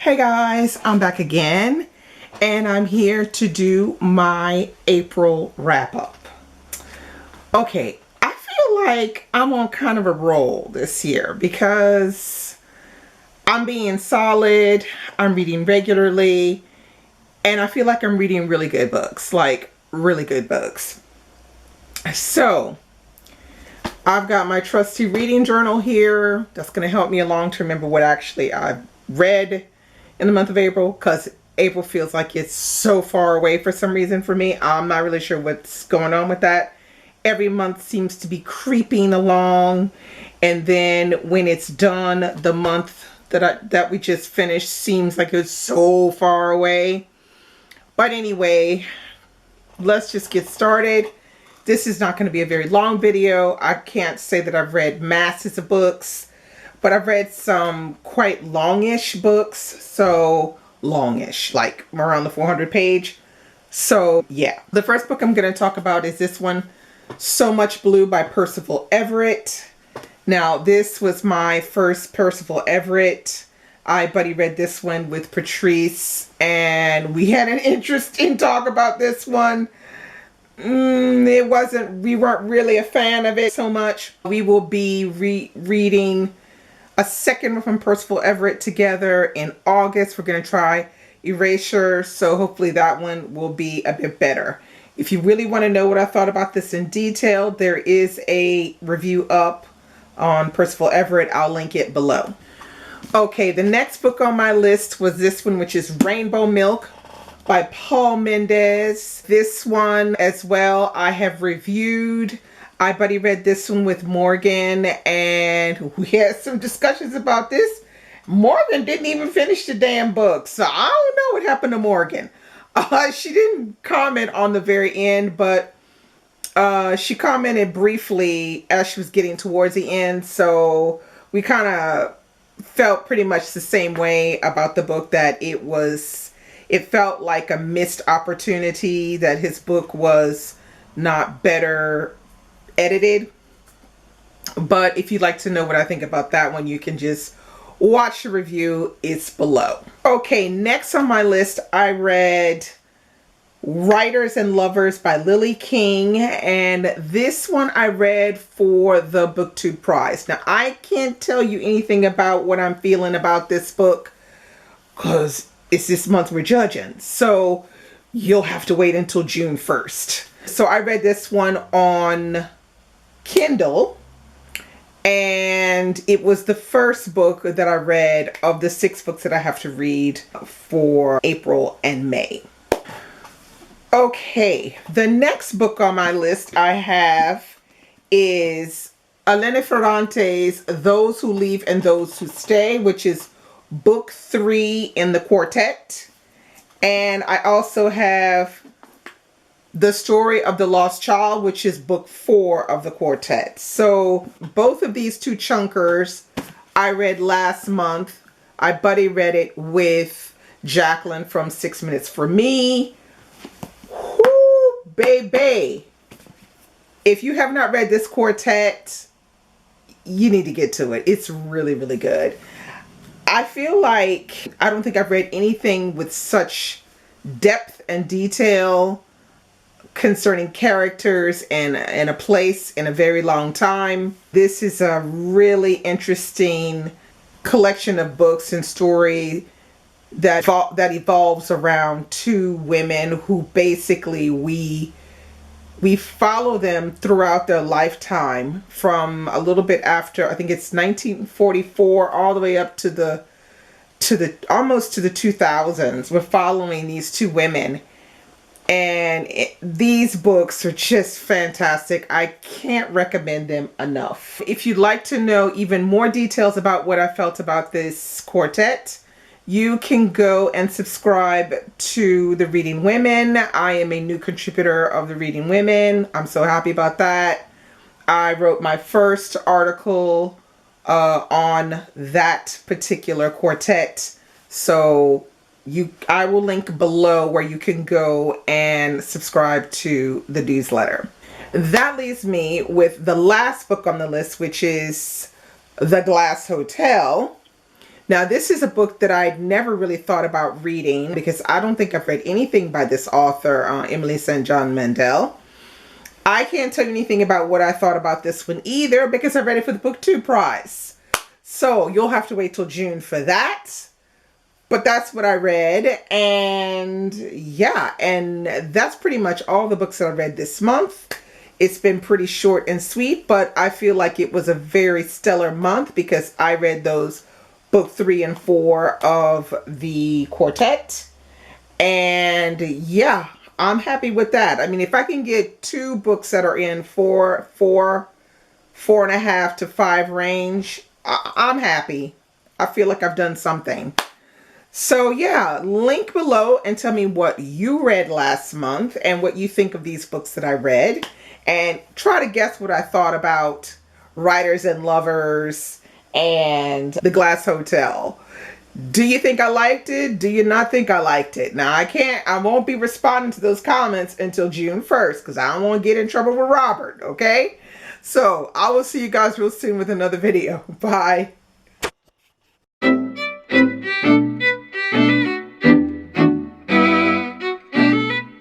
Hey guys, I'm back again and I'm here to do my April wrap up. Okay, I feel like I'm on kind of a roll this year because I'm being solid, I'm reading regularly, and I feel like I'm reading really good books, like really good books. So, I've got my trusty reading journal here that's going to help me along to remember what actually I've read in the month of April, because April feels like it's so far away for some reason for me. I'm not really sure what's going on with that. Every month seems to be creeping along, and then when it's done, the month that we just finished seems like it's so far away. But anyway, let's just get started. This is not going to be a very long video. I can't say that I've read masses of books, but I've read some quite longish books. So longish, like around the 400 page. So yeah, the first book I'm going to talk about is this one, So Much Blue by Percival Everett. Now, this was my first Percival Everett. I buddy read this one with Patrice, and we had an interesting talk about this one. We weren't really a fan of it so much. We will be reading a second one from Percival Everett together in August. We're going to try Erasure, so hopefully that one will be a bit better. If you really want to know what I thought about this in detail, there is a review up on Percival Everett. I'll link it below. Okay, the next book on my list was this one, which is Rainbow Milk by Paul Mendez. This one as well I have reviewed. I buddy read this one with Morgan, and we had some discussions about this. Morgan didn't even finish the damn book, so I don't know what happened to Morgan. She didn't comment on the very end, but she commented briefly as she was getting towards the end, so we kind of felt pretty much the same way about the book, that it felt like a missed opportunity, that his book was not better edited. But if you'd like to know what I think about that one, you can just watch the review. It's below. Okay, next on my list, I read Writers and Lovers by Lily King, and this one I read for the Booktube Prize. Now, I can't tell you anything about what I'm feeling about this book because it's this month we're judging, so you'll have to wait until June 1st. So I read this one on Kindle, and it was the first book that I read of the 6 books that I have to read for April and May. Okay, the next book on my list I have is Elena Ferrante's Those Who Leave and Those Who Stay, which is book 3 in the quartet. And I also have The Story of the Lost Child, which is book 4 of the quartet. So both of these two chunkers I read last month. I buddy read it with Jacqueline from 6 Minutes for Me. Whoo, baby. If you have not read this quartet, you need to get to it. It's really, really good. I feel like I don't think I've read anything with such depth and detail concerning characters and a place in a very long time. This is a really interesting collection of books and story that evolves around 2 women who basically we follow them throughout their lifetime, from a little bit after, I think it's 1944, all the way up to almost to the 2000s. We're following these 2 women, and these books are just fantastic. I can't recommend them enough. If you'd like to know even more details about what I felt about this quartet, you can go and subscribe to the Reading Women. I am a new contributor of the Reading Women. I'm so happy about that. I wrote my first article on that particular quartet. So I will link below where you can go and subscribe to the newsletter. That leaves me with the last book on the list, which is The Glass Hotel. Now, this is a book that I'd never really thought about reading because I don't think I've read anything by this author, Emily St. John Mandel. I can't tell you anything about what I thought about this one either because I read it for the Booktube Prize. So you'll have to wait till June for that. But that's what I read. And yeah, and that's pretty much all the books that I read this month. It's been pretty short and sweet, but I feel like it was a very stellar month because I read those book 3 and 4 of the quartet. And yeah, I'm happy with that. I mean, if I can get 2 books that are in 4.5 to 5 range, I'm happy. I feel like I've done something. So yeah, link below and tell me what you read last month and what you think of these books that I read. And try to guess what I thought about Writers and Lovers and The Glass Hotel. Do you think I liked it? Do you not think I liked it? Now I won't be responding to those comments until June 1st because I don't want to get in trouble with Robert, okay? So I will see you guys real soon with another video. Bye.